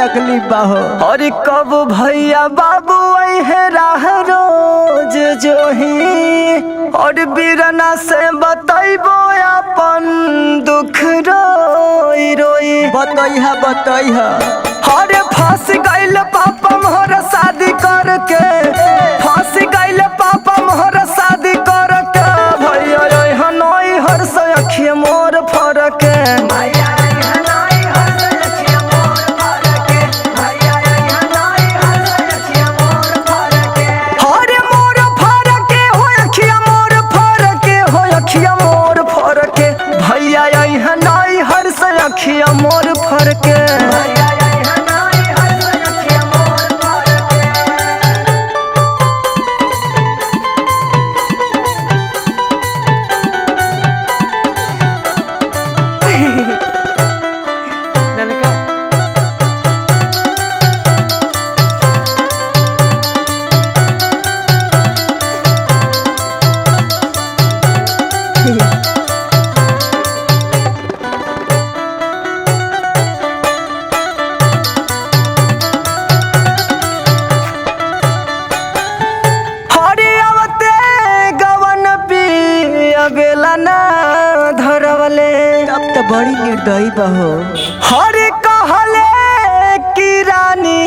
तकलीफ बा हो। और कब भैया बाबू है राह रोज जो ही और बीरना से बताइबो अपन दुख रोई रोई। बतैहा बतैहा। अरे फंस गइल पापा मोहर शादी करके, फंस गइल पापा मोहर शादी करके। भैया हनोई हर से अखिया मोर फरके, अखिया मोर फरके। बेला ना धरवले तब तो बड़ी निर्दयी बहो। हरे कहले की रानी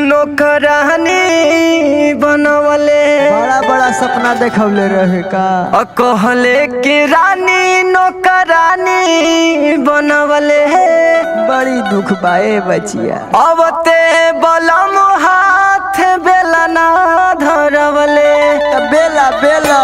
नौकरानी बनवले, बड़ा बड़ा सपना देखवले रहे का। कहले की रानी नौकरानी बनवले। बड़ी दुख बाए बचिया। अब ते बलम हाथ बेला ना धरवले। बेला बेला